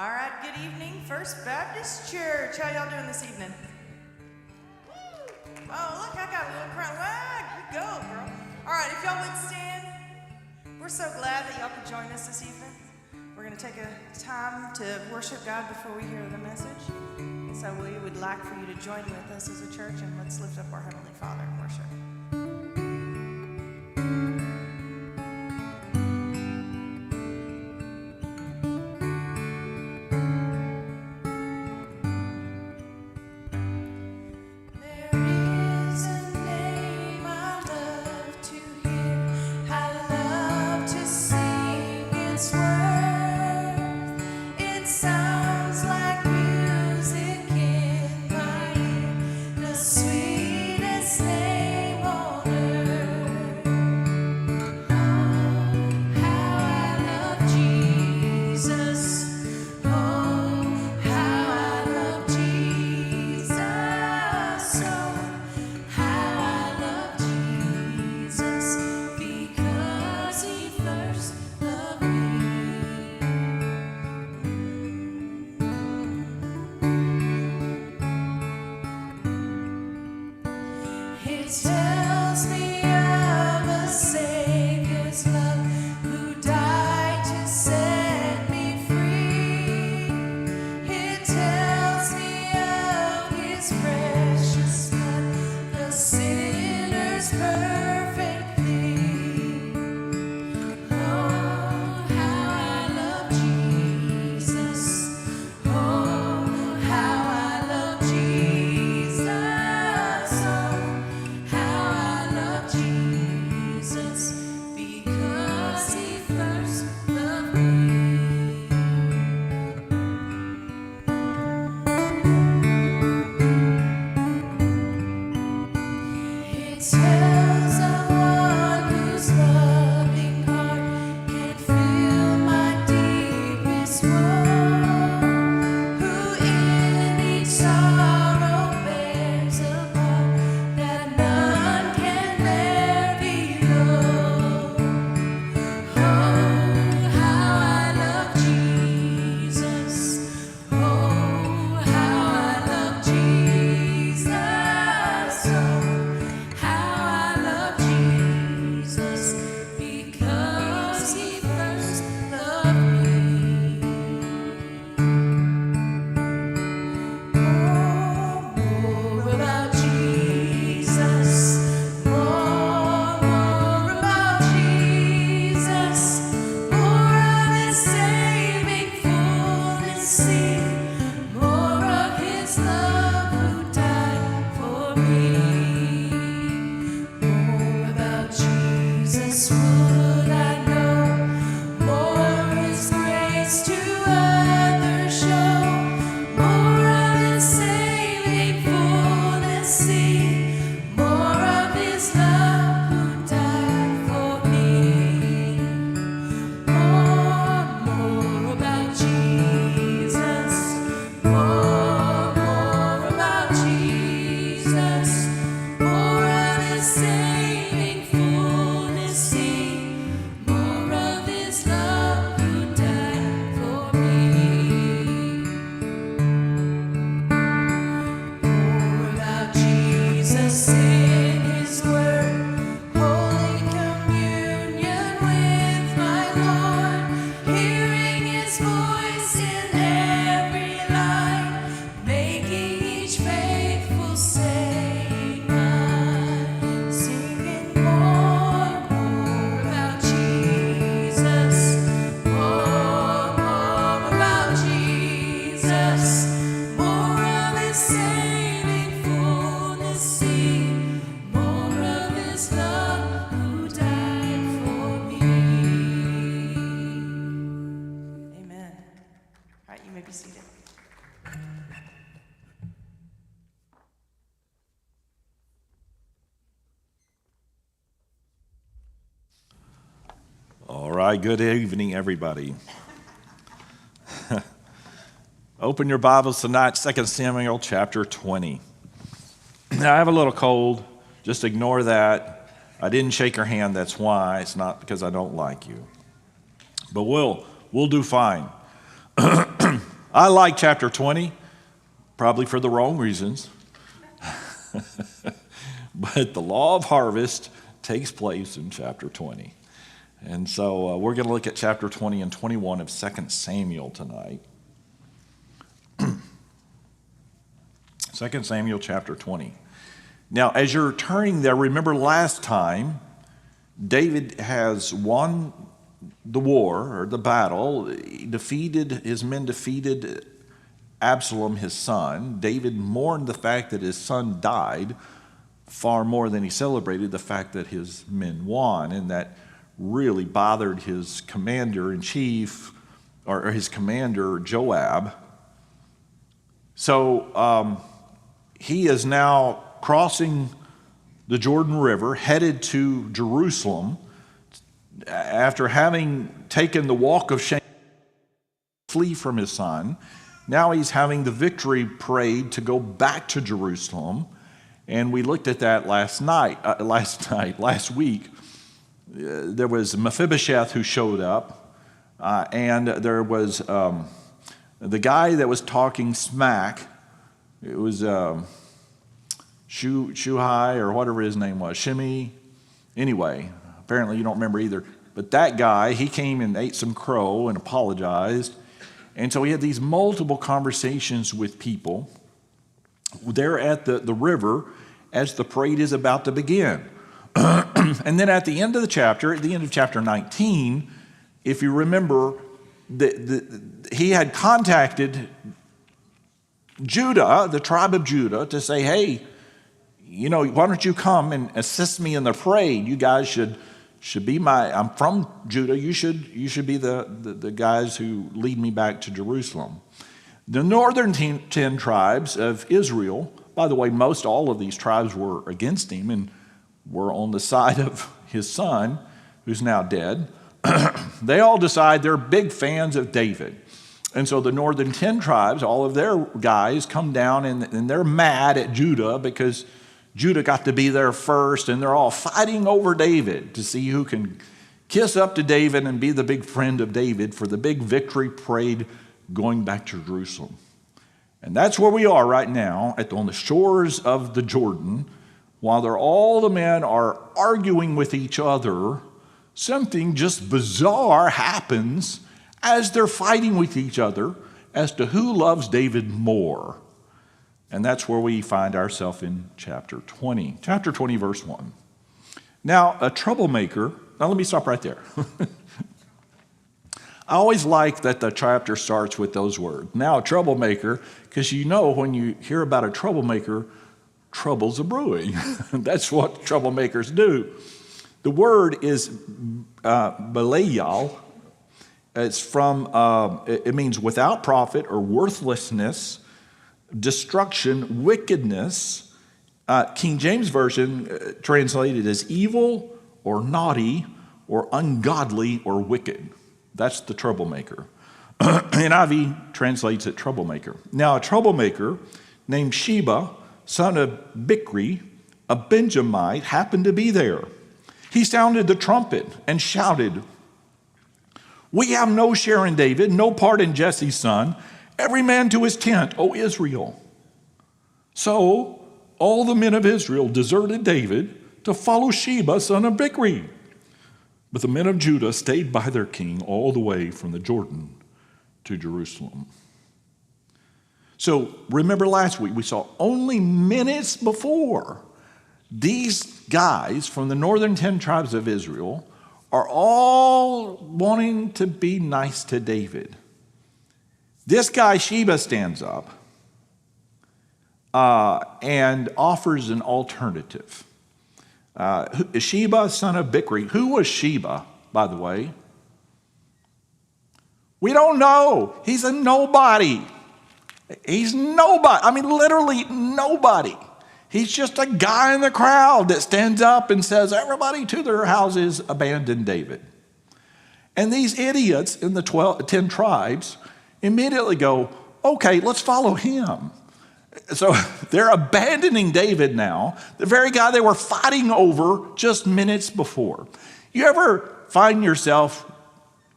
All right, good evening, First Baptist Church. How y'all doing this evening? Oh, look, I got a little crowd. Wow, good go, girl. All right, if y'all would stand, we're so glad that y'all could join us this evening. We're going to take a time to worship God before we hear the message. And so we would like for you to join with us as a church, and let's lift up our Heavenly Father in worship. Good evening, everybody. Open your Bibles tonight, 2 Samuel chapter 20. Now, I have a little cold. Just ignore that. I didn't shake your hand, that's why. It's not because I don't like you. But we'll do fine. I like chapter 20, probably for the wrong reasons. But the law of harvest takes place in chapter 20. And so we're going to look at chapter 20 and 21 of 2 Samuel tonight. 2 Samuel chapter 20. Now, as you're turning there, remember last time, David has won the war or the battle. His men defeated Absalom, his son. David mourned the fact that his son died far more than he celebrated the fact that his men won, and that really bothered his commander-in-chief, or his commander, Joab. So he is now crossing the Jordan River, headed to Jerusalem, after having taken the walk of shame, flee from his son. Now he's having the victory parade to go back to Jerusalem. And we looked at that last week. There was Mephibosheth who showed up, and there was the guy that was talking smack. It was Shuhai, or whatever his name was, Shimei. Anyway, apparently you don't remember either. But that guy, he came and ate some crow and apologized. And so he had these multiple conversations with people there at the river as the parade is about to begin. And then at the end of the chapter, at the end of chapter 19, if you remember, he had contacted Judah, the tribe of Judah, to say, hey, why don't you come and assist me in the parade? You guys should be I'm from Judah. You should be the guys who lead me back to Jerusalem. The northern 10 tribes of Israel, by the way, most all of these tribes were against him and were on the side of his son, who's now dead. They all decide they're big fans of David. And so the northern 10 tribes, all of their guys come down and they're mad at Judah because Judah got to be there first, and they're all fighting over David to see who can kiss up to David and be the big friend of David for the big victory parade going back to Jerusalem. And that's where we are right now, on the shores of the Jordan. While all the men are arguing with each other, something just bizarre happens as they're fighting with each other as to who loves David more. And that's where we find ourselves in chapter 20. Chapter 20, verse 1. Now, a troublemaker, now let me stop right there. I always like that the chapter starts with those words. Now, a troublemaker, because when you hear about a troublemaker, trouble's a brewing. That's what troublemakers do. The word is Belial. It's from, it means without profit or worthlessness, destruction, wickedness. King James Version translated as evil or naughty or ungodly or wicked. That's the troublemaker. NIV translates it troublemaker. Now, a troublemaker named Sheba, son of Bichri, a Benjamite, happened to be there. He sounded the trumpet and shouted, "We have no share in David, no part in Jesse's son. Every man to his tent, O Israel." So all the men of Israel deserted David to follow Sheba, son of Bichri. But the men of Judah stayed by their king all the way from the Jordan to Jerusalem. So remember last week, we saw only minutes before, these guys from the northern 10 tribes of Israel are all wanting to be nice to David. This guy Sheba stands up and offers an alternative. Sheba, son of Bichri. Who was Sheba, by the way? We don't know. He's a nobody. He's nobody. I mean, literally nobody. He's just a guy in the crowd that stands up and says, everybody to their houses, abandon David. And these idiots in the 10 tribes immediately go, okay, let's follow him. So they're abandoning David now, the very guy they were fighting over just minutes before. You ever find yourself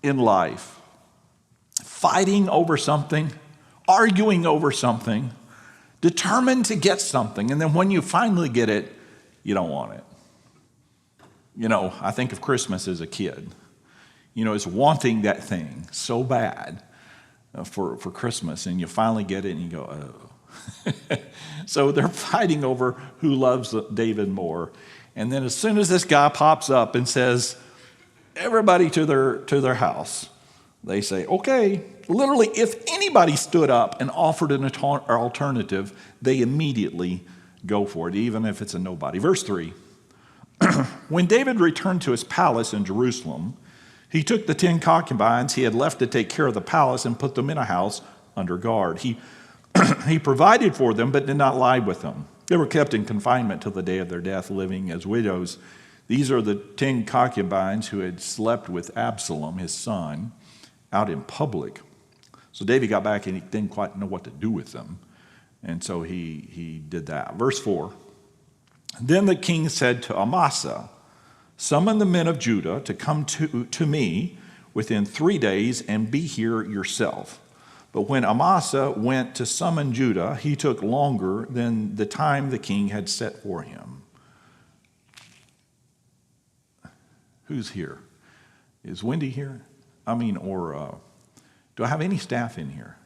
in life fighting over something arguing over something, determined to get something, and then when you finally get it, you don't want it. You know, I think of Christmas as a kid. You know, it's wanting that thing so bad for Christmas, and you finally get it, and you go, oh. So they're fighting over who loves David more. And then as soon as this guy pops up and says, everybody to their house, they say, okay. Literally, if anybody stood up and offered an alternative, they immediately go for it, even if it's a nobody. Verse 3, when David returned to his palace in Jerusalem, he took the 10 concubines he had left to take care of the palace and put them in a house under guard. He provided for them, but did not lie with them. They were kept in confinement till the day of their death, living as widows. These are the 10 concubines who had slept with Absalom, his son, out in public. So David got back and he didn't quite know what to do with them. And so he did that. Verse 4, then the king said to Amasa, summon the men of Judah to come to me within 3 days and be here yourself. But when Amasa went to summon Judah, he took longer than the time the king had set for him. Who's here? Is Wendy here? Do I have any staff in here?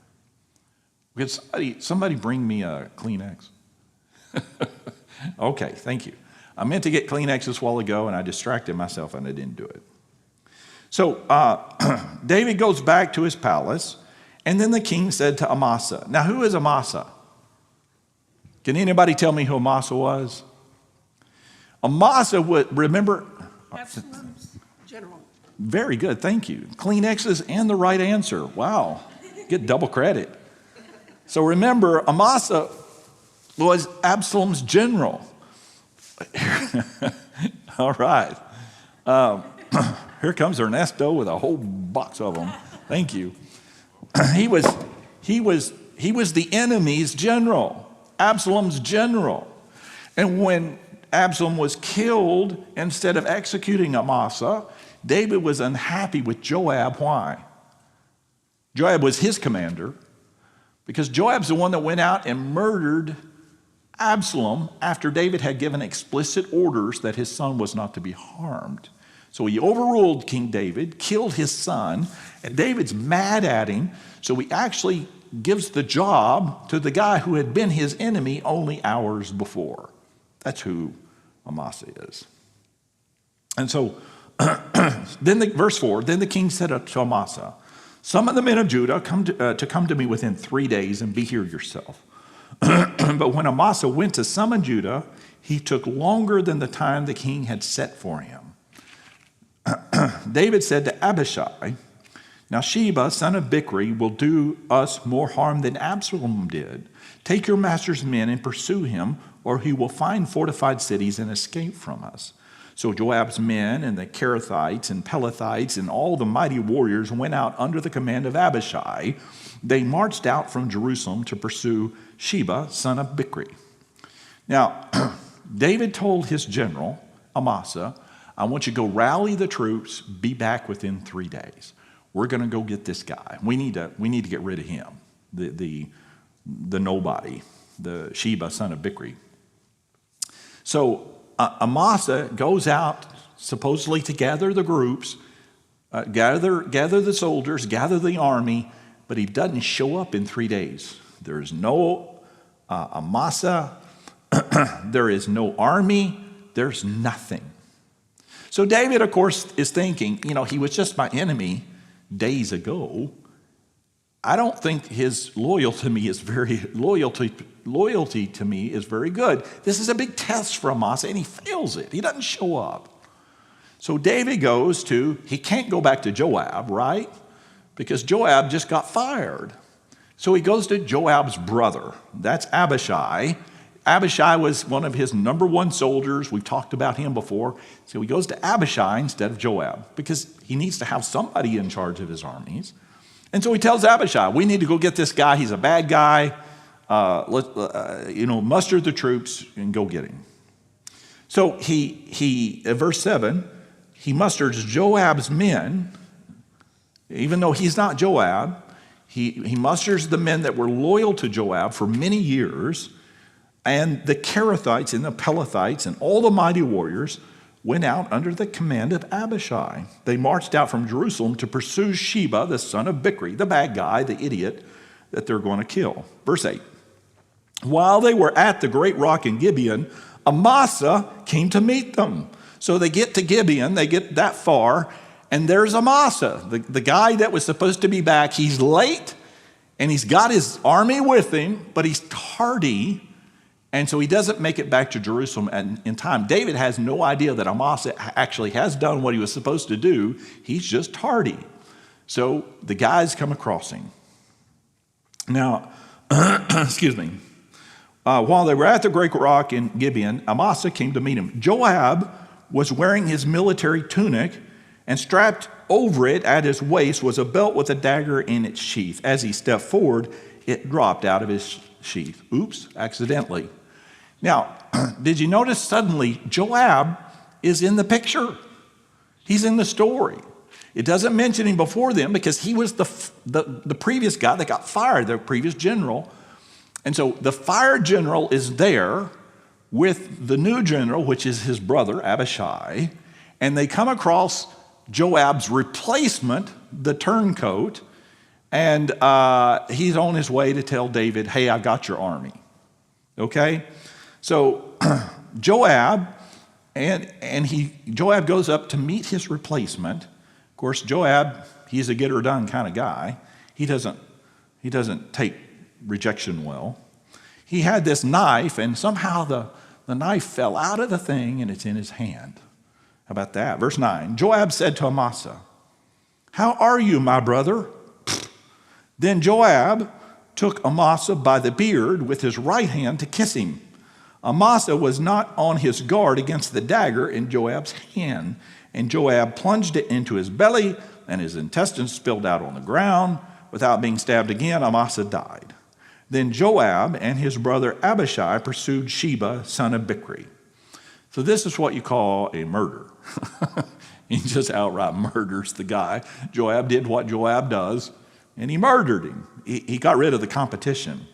Could somebody bring me a Kleenex? Okay, thank you. I meant to get Kleenexes a while ago, and I distracted myself, and I didn't do it. So David goes back to his palace, and then the king said to Amasa. Now, who is Amasa? Can anybody tell me who Amasa was? Amasa would, remember? Absalom's general. Very good, thank you. Kleenexes and the right answer. Wow, get double credit. So remember, Amasa was Absalom's general. All right. Here comes Ernesto with a whole box of them. Thank you. He was the enemy's general, Absalom's general. And when Absalom was killed, instead of executing Amasa, David was unhappy with Joab. Why? Joab was his commander, because Joab's the one that went out and murdered Absalom after David had given explicit orders that his son was not to be harmed. So he overruled King David, killed his son, and David's mad at him, so he actually gives the job to the guy who had been his enemy only hours before. That's who Amasa is. And so, verse 4, then the king said to Amasa, summon the men of Judah to come to me within 3 days and be here yourself. But when Amasa went to summon Judah, he took longer than the time the king had set for him. David said to Abishai, now Sheba, son of Bichri, will do us more harm than Absalom did. Take your master's men and pursue him, or he will find fortified cities and escape from us. So Joab's men and the Kerethites and Pelethites and all the mighty warriors went out under the command of Abishai. They marched out from Jerusalem to pursue Sheba, son of Bichri. Now, David told his general, Amasa, I want you to go rally the troops, be back within 3 days. We're going to go get this guy. We need to get rid of him, the nobody, the Sheba, son of Bichri. So Amasa goes out supposedly to gather the groups, gather the soldiers, gather the army, but he doesn't show up in 3 days. There's no Amasa, there is no army, there's nothing. So David, of course, is thinking, he was just my enemy days ago. I don't think his loyalty to me is very good. This is a big test for Amasa, and he fails it. He doesn't show up. So David he can't go back to Joab, right? Because Joab just got fired. So he goes to Joab's brother. That's Abishai. Abishai was one of his number one soldiers. We've talked about him before. So he goes to Abishai instead of Joab because he needs to have somebody in charge of his armies. And so he tells Abishai, we need to go get this guy. He's a bad guy. Muster the troops and go get him. So he verse 7, he musters Joab's men, even though he's not Joab. He musters the men that were loyal to Joab for many years, and the Kerethites and the Pelethites and all the mighty warriors went out under the command of Abishai. They marched out from Jerusalem to pursue Sheba, the son of Bichri, the bad guy, the idiot that they're going to kill. Verse 8. While they were at the great rock in Gibeon, Amasa came to meet them. So they get to Gibeon, they get that far, and there's Amasa, the guy that was supposed to be back. He's late, and he's got his army with him, but he's tardy, and so he doesn't make it back to Jerusalem in time. David has no idea that Amasa actually has done what he was supposed to do. He's just tardy. So the guys come across him. Now, excuse me. While they were at the great rock in Gibeon, Amasa came to meet him. Joab was wearing his military tunic, and strapped over it at his waist was a belt with a dagger in its sheath. As he stepped forward, it dropped out of his sheath. Oops, accidentally. Now, did you notice suddenly Joab is in the picture? He's in the story. It doesn't mention him before them because he was the previous guy that got fired, the previous general. And so the fired general is there with the new general, which is his brother, Abishai, and they come across Joab's replacement, the turncoat, and he's on his way to tell David, hey, I got your army. Okay? So Joab goes up to meet his replacement. Of course, Joab, he's a get her done kind of guy. He doesn't take rejection well. He had this knife, and somehow the knife fell out of the thing, and it's in his hand. How about that? Verse 9, Joab said to Amasa, how are you, my brother? Then Joab took Amasa by the beard with his right hand to kiss him. Amasa was not on his guard against the dagger in Joab's hand, and Joab plunged it into his belly, and his intestines spilled out on the ground. Without being stabbed again, Amasa died. Then Joab and his brother Abishai pursued Sheba, son of Bichri. So this is what you call a murder. He just outright murders the guy. Joab did what Joab does, and he murdered him. He got rid of the competition.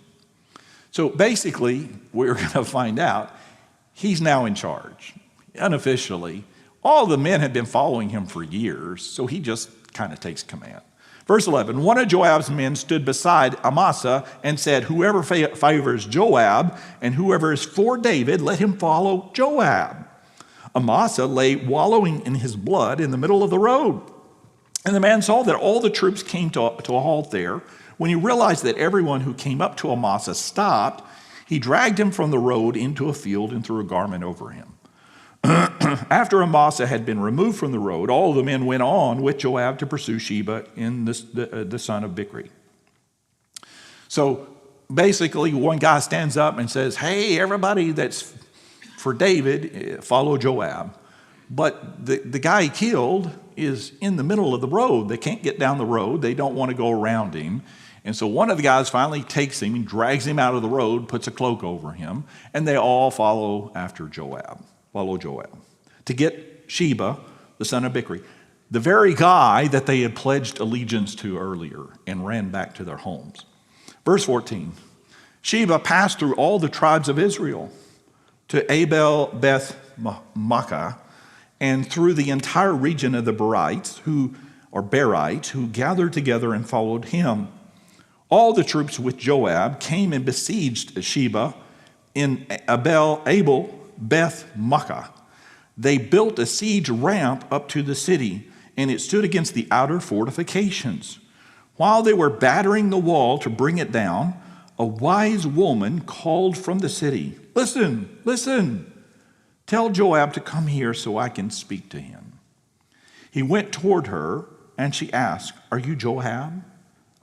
So basically, we're going to find out he's now in charge. Unofficially, all the men had been following him for years, so he just kind of takes command. Verse 11, one of Joab's men stood beside Amasa and said, whoever favors Joab and whoever is for David, let him follow Joab. Amasa lay wallowing in his blood in the middle of the road. And the man saw that all the troops came to a halt there. When he realized that everyone who came up to Amasa stopped, he dragged him from the road into a field and threw a garment over him. After Amasa had been removed from the road, all the men went on with Joab to pursue Sheba in the son of Bichri. So basically, one guy stands up and says, hey, everybody that's for David, follow Joab. But the guy he killed is in the middle of the road. They can't get down the road. They don't want to go around him. And so one of the guys finally takes him and drags him out of the road, puts a cloak over him, and they all follow after Joab. Follow Joab to get Sheba, the son of Bichri, the very guy that they had pledged allegiance to earlier and ran back to their homes. Verse 14, Sheba passed through all the tribes of Israel to Abel Beth Makkah and through the entire region of the Berites who gathered together and followed him. All the troops with Joab came and besieged Sheba in Abel Beth Makkah. They built a siege ramp up to the city, and it stood against the outer fortifications. While they were battering the wall to bring it down, a wise woman called from the city, listen, listen, tell Joab to come here so I can speak to him. He went toward her, and she asked, are you Joab?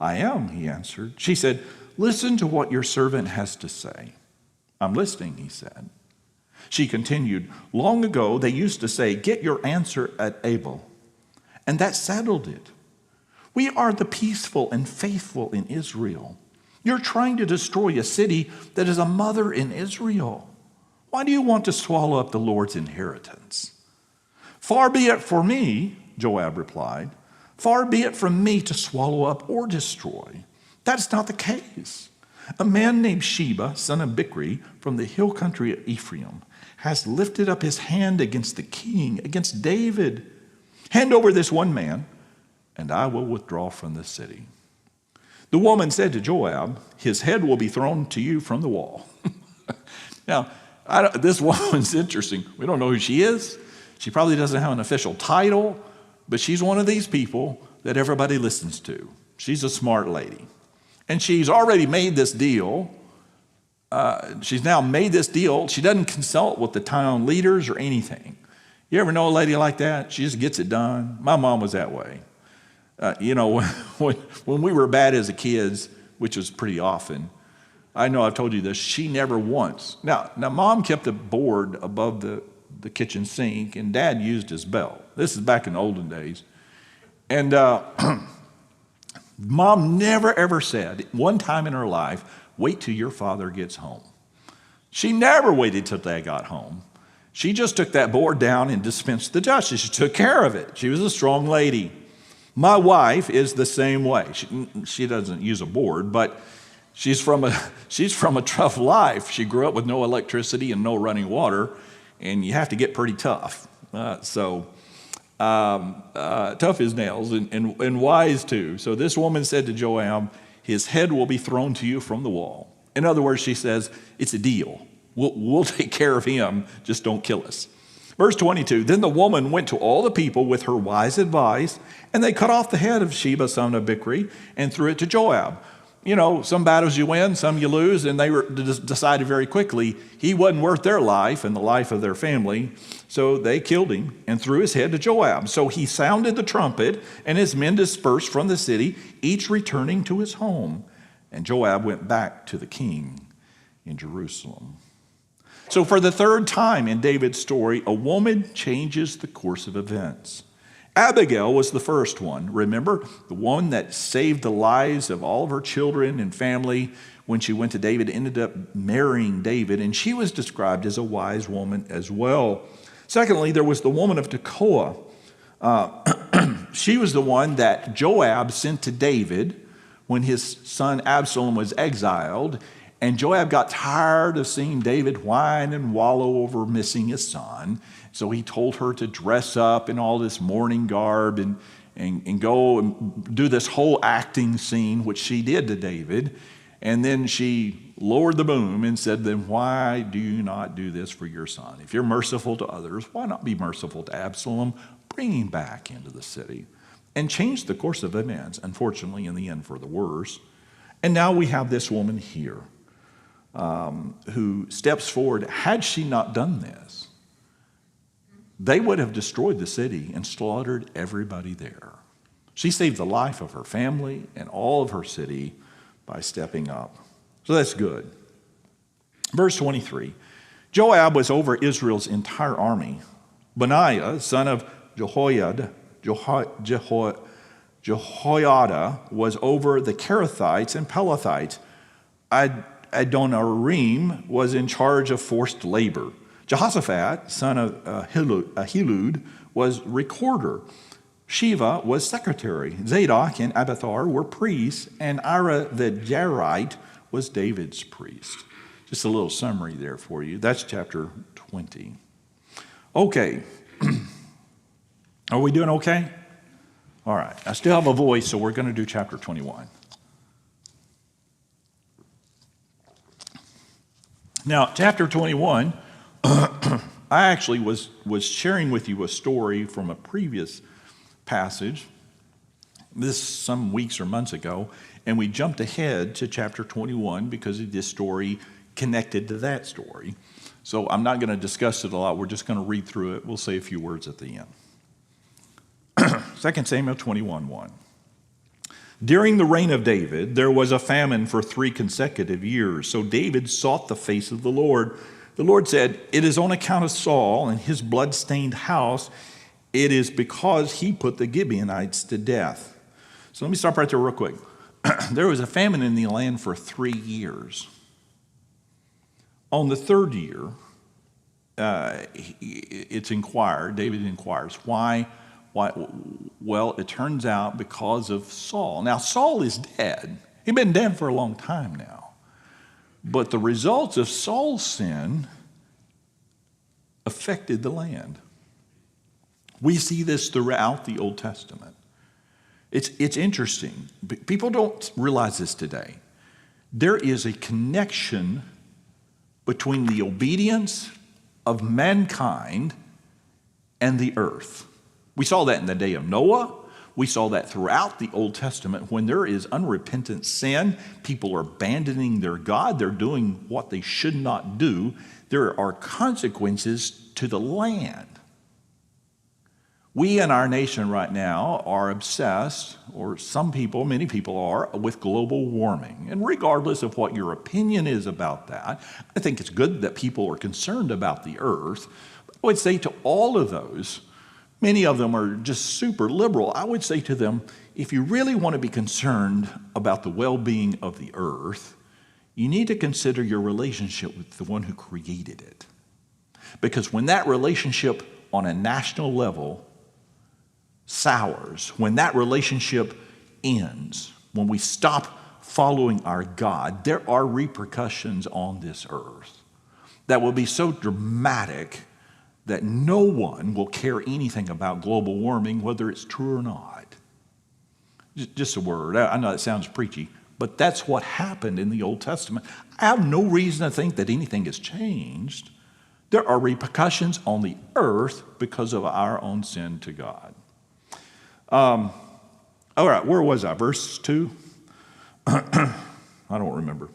I am, he answered. She said, listen to what your servant has to say. I'm listening, he said. She continued, long ago they used to say, get your answer at Abel, and that settled it. We are the peaceful and faithful in Israel. You're trying to destroy a city that is a mother in Israel. Why do you want to swallow up the Lord's inheritance? Far be it for me, Joab replied, far be it from me to swallow up or destroy. That's not the case. A man named Sheba, son of Bichri, from the hill country of Ephraim, has lifted up his hand against the king, against David. Hand over this one man, and I will withdraw from the city. The woman said to Joab, his head will be thrown to you from the wall. Now, this woman's interesting. We don't know who she is. She probably doesn't have an official title, but she's one of these people that everybody listens to. She's a smart lady. And she's already made this deal. She's now made this deal. She doesn't consult with the town leaders or anything. You ever know a lady like that? She just gets it done. My mom was that way. When we were bad as kids, which was pretty often, I know I've told you this, she never once. Now Mom kept a board above the kitchen sink, and Dad used his belt. This is back in the olden days. And Mom never ever said, one time in her life, wait till your father gets home. She never waited till Dad got home. She just took that board down and dispensed the justice. She took care of it. She was a strong lady. My wife is the same way. She doesn't use a board, but she's from a tough life. She grew up with no electricity and no running water, and you have to get pretty tough. Tough as nails and wise too. So this woman said to Joab, his head will be thrown to you from the wall. In other words, she says, it's a deal. We'll take care of him, just don't kill us. Verse 22, then the woman went to all the people with her wise advice, and they cut off the head of Sheba, son of Bichri, and threw it to Joab. Some battles you win, some you lose, and they decided very quickly he wasn't worth their life and the life of their family, so they killed him and threw his head to Joab. So he sounded the trumpet, and his men dispersed from the city, each returning to his home. And Joab went back to the king in Jerusalem. So for the third time in David's story, a woman changes the course of events. Abigail was the first one. Remember, the one that saved the lives of all of her children and family when she went to David, ended up marrying David, and she was described as a wise woman as well. Secondly, there was the woman of Tekoa. She was the one that Joab sent to David when his son Absalom was exiled. And Joab got tired of seeing David whine and wallow over missing his son. So he told her to dress up in all this mourning garb and go and do this whole acting scene, which she did to David. And then she lowered the boom and said, then why do you not do this for your son? If you're merciful to others, why not be merciful to Absalom? Bring him back into the city. And change the course of events, unfortunately, in the end for the worse. And now we have this woman here. Who steps forward. Had she not done this, they would have destroyed the city and slaughtered everybody there. She saved the life of her family and all of her city by stepping up. So that's good. Verse 23, Joab was over Israel's entire army. Benaiah, son of Jehoiada, was over the Kerethites and Pelethites. Adoniram was in charge of forced labor. Jehoshaphat, son of Ahilud, was recorder. Shiva was secretary. Zadok and Abiathar were priests, and Ira the Jairite was David's priest. Just a little summary there for you. That's chapter 20. Okay. Are we doing okay? All right. I still have a voice, so we're going to do chapter 21. Now, chapter 21, I actually was sharing with you a story from a previous passage, this some weeks or months ago, and we jumped ahead to chapter 21 because of this story connected to that story. So I'm not going to discuss it a lot. We're just going to read through it. We'll say a few words at the end. 2 Samuel 21:1. During the reign of David, there was a famine for 3 consecutive years. So David sought the face of the Lord. The Lord said, it is on account of Saul and his blood-stained house. It is because he put the Gibeonites to death. So let me stop right there real quick. There was a famine in the land for 3 years. On the 3rd year, David inquires, why? Well, it turns out because of Saul. Now, Saul is dead, He'd been dead for a long time now. But the results of Saul's sin affected the land. We see this throughout the Old Testament. It's interesting. People don't realize this today. There is a connection between the obedience of mankind and the earth. We saw that in the day of Noah. We saw that throughout the Old Testament. When there is unrepentant sin, people are abandoning their God. They're doing what they should not do. There are consequences to the land. We in our nation right now are obsessed, or some people, many people are, with global warming. And regardless of what your opinion is about that, I think it's good that people are concerned about the earth. But I would say to all of those, many of them are just super liberal. I would say to them, if you really want to be concerned about the well-being of the earth, you need to consider your relationship with the one who created it. Because when that relationship on a national level sours, when that relationship ends, when we stop following our God, there are repercussions on this earth that will be so dramatic that no one will care anything about global warming, whether it's true or not. Just a word. I know that sounds preachy, but that's what happened in the Old Testament. I have no reason to think that anything has changed. There are repercussions on the earth because of our own sin to God. All right, where was I? Verse 2? I don't remember.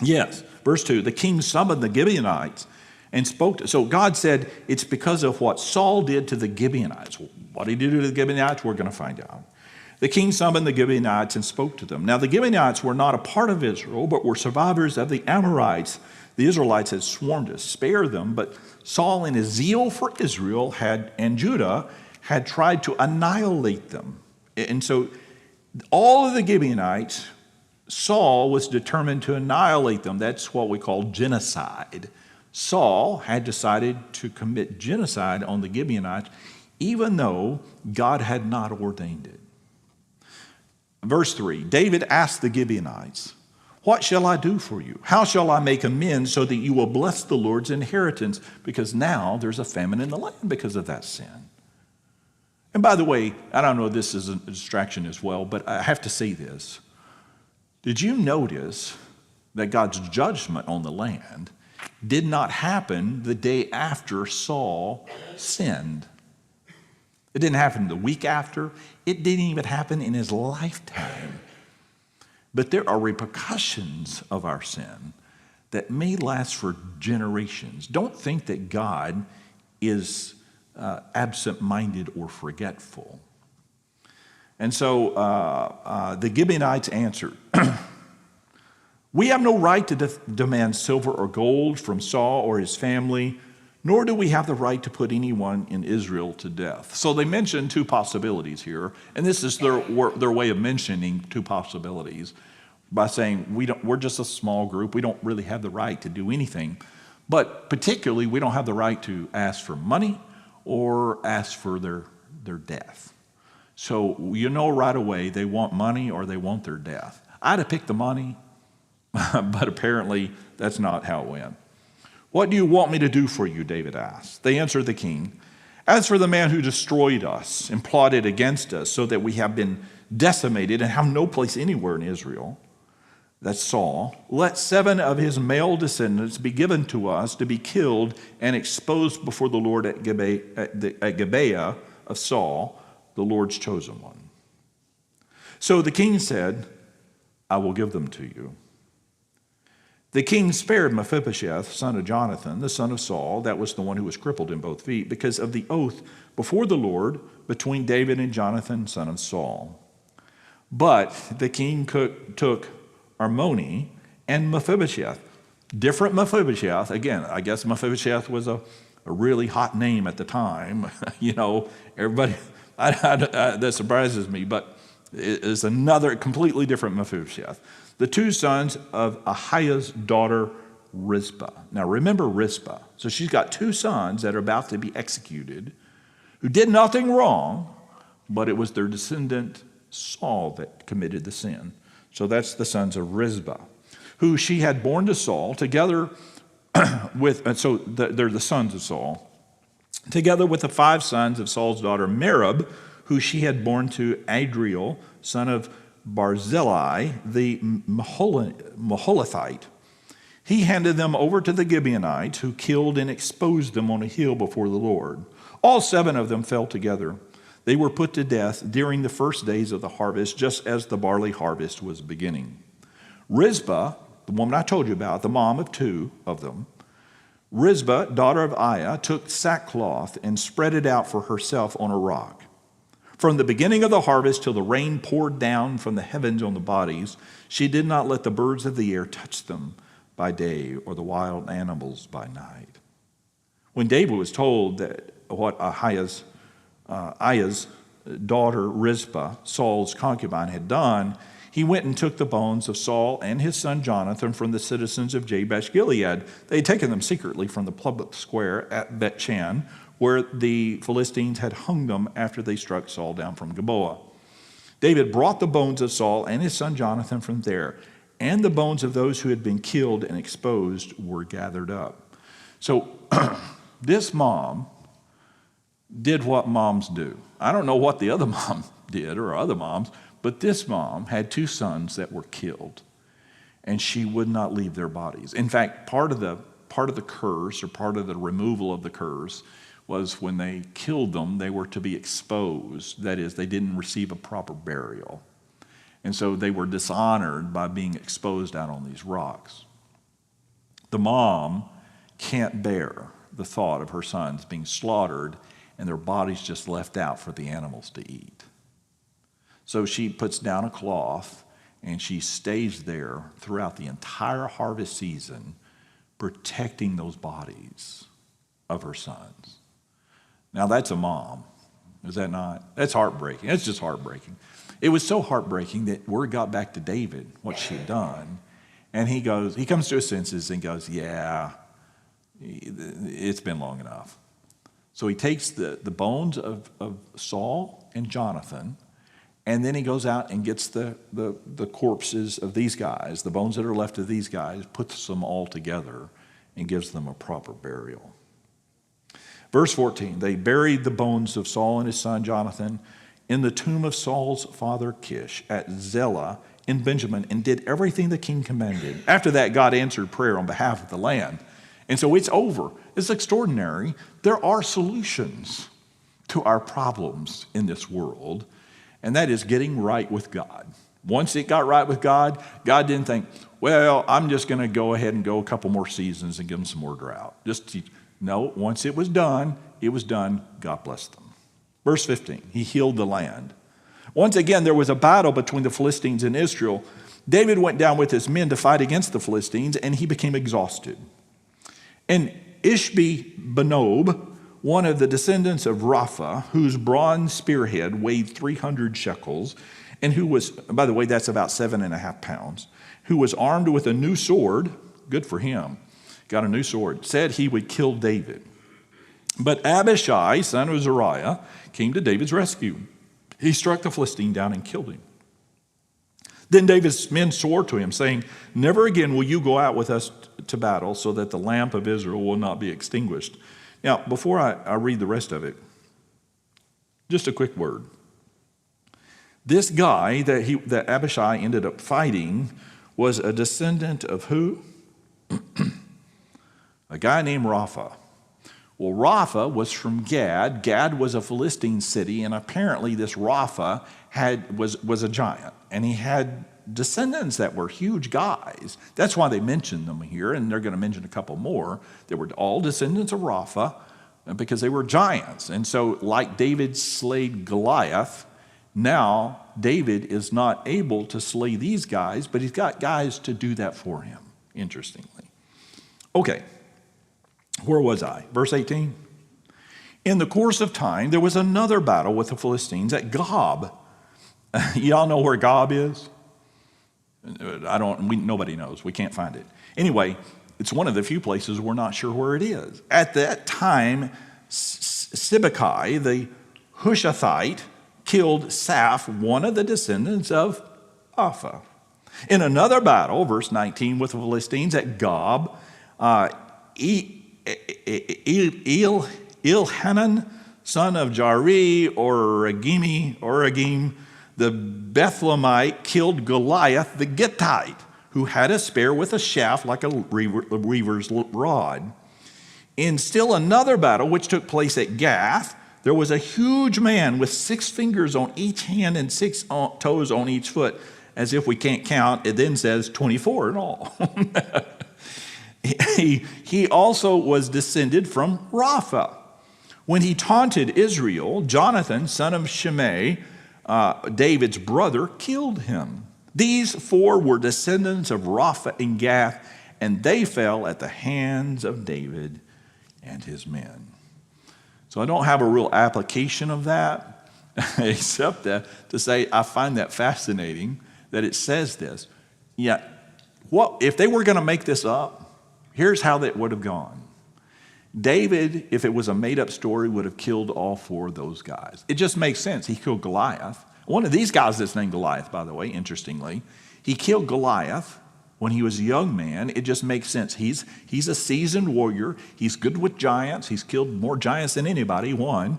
Yes, verse 2. The king summoned the Gibeonites and spoke to. So God said it's because of what Saul did to the Gibeonites. What he did to the Gibeonites, we're going to find out. The king summoned the Gibeonites and spoke to them. Now the Gibeonites were not a part of Israel, but were survivors of the Amorites. The Israelites had sworn to spare them, but Saul in his zeal for Israel and Judah had tried to annihilate them. And so all of the Gibeonites, Saul was determined to annihilate them. That's what we call genocide. Saul had decided to commit genocide on the Gibeonites, even though God had not ordained it. Verse 3, David asked the Gibeonites, "What shall I do for you? How shall I make amends so that you will bless the Lord's inheritance?" Because now there's a famine in the land because of that sin. And by the way, I don't know if this is a distraction as well, but I have to say this. Did you notice that God's judgment on the land did not happen the day after Saul sinned? It didn't happen the week after. It didn't even happen in his lifetime. But there are repercussions of our sin that may last for generations. Don't think that God is absent-minded or forgetful. And so the Gibeonites answered, "We have no right to demand silver or gold from Saul or his family, nor do we have the right to put anyone in Israel to death." So they mentioned two possibilities here, and this is their way of mentioning two possibilities by saying we're just a small group. We don't really have the right to do anything, but particularly we don't have the right to ask for money or ask for their death. So you know right away they want money or they want their death. I'd have picked the money, but apparently that's not how it went. "What do you want me to do for you?" David asked. They answered the king, "As for the man who destroyed us and plotted against us so that we have been decimated and have no place anywhere in Israel," that's Saul, "let 7 of his male descendants be given to us to be killed and exposed before the Lord at Gibeah of Saul, the Lord's chosen one." So the king said, "I will give them to you." The king spared Mephibosheth, son of Jonathan, the son of Saul, that was the one who was crippled in both feet, because of the oath before the Lord between David and Jonathan, son of Saul. But the king took Armoni and Mephibosheth, different Mephibosheth. Again, I guess Mephibosheth was a really hot name at the time. You know, everybody, that surprises me, but it's another completely different Mephibosheth. The 2 sons of Ahiah's daughter Rizpah. Now remember Rizpah. So she's got 2 sons that are about to be executed who did nothing wrong, but it was their descendant Saul that committed the sin. So that's the sons of Rizpah, who she had borne to Saul together with, and so they're the sons of Saul, together with the 5 sons of Saul's daughter Merab, who she had borne to Adriel, son of Barzillai, the Maholathite. He handed them over to the Gibeonites, who killed and exposed them on a hill before the Lord. All 7 of them fell together. They were put to death during the first days of the harvest, just as the barley harvest was beginning. Rizpah, the woman I told you about, the mom of 2 of them, Rizpah, daughter of Aiah, took sackcloth and spread it out for herself on a rock. From the beginning of the harvest till the rain poured down from the heavens on the bodies, she did not let the birds of the air touch them by day or the wild animals by night. When David was told that what Aiah's daughter Rizpah, Saul's concubine, had done, he went and took the bones of Saul and his son Jonathan from the citizens of Jabesh Gilead. They had taken them secretly from the public square at Bethshan, where the Philistines had hung them after they struck Saul down from Gilboa. David brought the bones of Saul and his son Jonathan from there, and the bones of those who had been killed and exposed were gathered up. So this mom did what moms do. I don't know what the other mom did or other moms, but this mom had 2 sons that were killed, and she would not leave their bodies. In fact, part of the curse, or part of the removal of the curse, was when they killed them, they were to be exposed. That is, they didn't receive a proper burial. And so they were dishonored by being exposed out on these rocks. The mom can't bear the thought of her sons being slaughtered and their bodies just left out for the animals to eat. So she puts down a cloth and she stays there throughout the entire harvest season, protecting those bodies of her sons. Now that's a mom, is that not? That's heartbreaking. That's just heartbreaking. It was so heartbreaking that word got back to David, what she had done. And he comes to his senses and goes, yeah, it's been long enough. So he takes the bones of Saul and Jonathan, and then he goes out and gets the corpses of these guys, the bones that are left of these guys, puts them all together and gives them a proper burial. Verse 14, they buried the bones of Saul and his son Jonathan in the tomb of Saul's father Kish at Zelah in Benjamin, and did everything the king commanded. After that, God answered prayer on behalf of the land. And so it's over. It's extraordinary. There are solutions to our problems in this world, and that is getting right with God. Once it got right with God, God didn't think, well, I'm just going to go ahead and go a couple more seasons and give them some more drought. No, once it was done, God blessed them. Verse 15, he healed the land. Once again, there was a battle between the Philistines and Israel. David went down with his men to fight against the Philistines, and he became exhausted. And Ishbi-Benob, one of the descendants of Rapha, whose bronze spearhead weighed 300 shekels, and who was, by the way, that's about 7.5 pounds, who was armed with a new sword, good for him, got a new sword, said he would kill David. But Abishai, son of Zeruiah, came to David's rescue. He struck the Philistine down and killed him. Then David's men swore to him, saying, never again will you go out with us to battle, so that the lamp of Israel will not be extinguished. Now, before I read the rest of it, just a quick word. This guy that Abishai ended up fighting was a descendant of who? A guy named Rapha. Well, Rapha was from Gad. Gad was a Philistine city, and apparently this Rapha was a giant, and he had descendants that were huge guys. That's why they mentioned them here, and they're going to mention a couple more. They were all descendants of Rapha because they were giants. And so, like David slayed Goliath, now David is not able to slay these guys, but he's got guys to do that for him, interestingly. Okay. Where was I? Verse 18. In the course of time, there was another battle with the Philistines at Gob. Y'all know where Gob is? Nobody knows. We can't find it. Anyway, it's one of the few places we're not sure where it is. At that time, Sibbecai, the Hushathite, killed Saph, one of the descendants of Apha. In another battle, verse 19, with the Philistines at Gob, Elhanan, son of Jari, or Oragim, the Bethlehemite, killed Goliath the Gittite, who had a spear with a shaft like a weaver's rod. In still another battle, which took place at Gath, there was a huge man with 6 fingers on each hand and 6 toes on each foot. As if we can't count, it then says 24 in all. He also was descended from Rapha. When he taunted Israel, Jonathan, son of Shimei, David's brother, killed him. These 4 were descendants of Rapha and Gath, and they fell at the hands of David and his men. So I don't have a real application of that, except to say I find that fascinating that it says this. Yeah, what if they were going to make this up? Here's how that would have gone. David, if it was a made-up story, would have killed all 4 of those guys. It just makes sense. He killed Goliath. One of these guys that's named Goliath, by the way, interestingly, he killed Goliath when he was a young man. It just makes sense. He's a seasoned warrior. He's good with giants. He's killed more giants than anybody, one.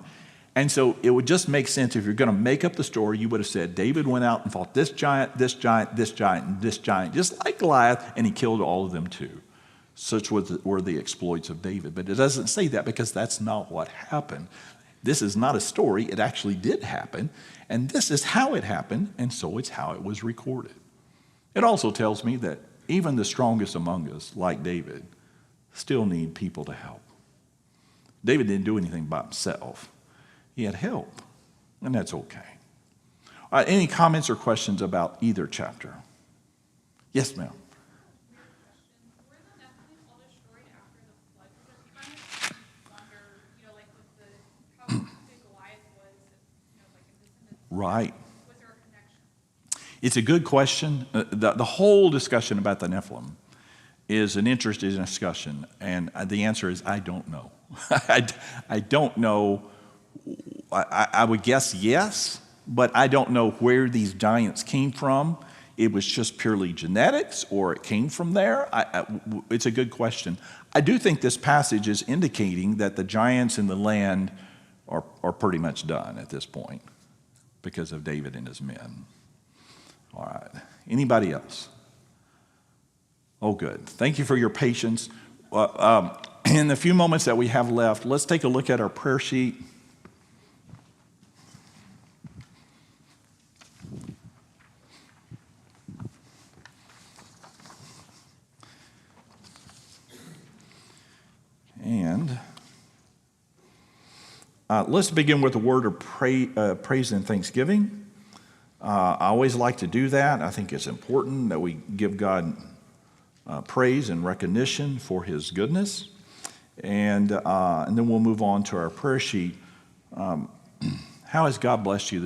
And so it would just make sense if you're going to make up the story, you would have said David went out and fought this giant, this giant, this giant, and this giant, just like Goliath, and he killed all of them too. Such were the exploits of David. But it doesn't say that because that's not what happened. This is not a story. It actually did happen. And this is how it happened, and so it's how it was recorded. It also tells me that even the strongest among us, like David, still need people to help. David didn't do anything by himself. He had help, and that's okay. All right, any comments or questions about either chapter? Yes, ma'am. Right. Was there a connection? It's a good question. The whole discussion about the Nephilim is an interesting discussion, and the answer is I don't know. I don't know. I would guess yes, but I don't know where these giants came from. It was just purely genetics, or it came from there. It's a good question. I do think this passage is indicating that the giants in the land are pretty much done at this point because of David and his men. All right. Anybody else? Oh, good. Thank you for your patience. In the few moments that we have left, let's take a look at our prayer sheet. And let's begin with a word of praise and thanksgiving. I always like to do that. I think it's important that we give God praise and recognition for his goodness. And then we'll move on to our prayer sheet. How has God blessed you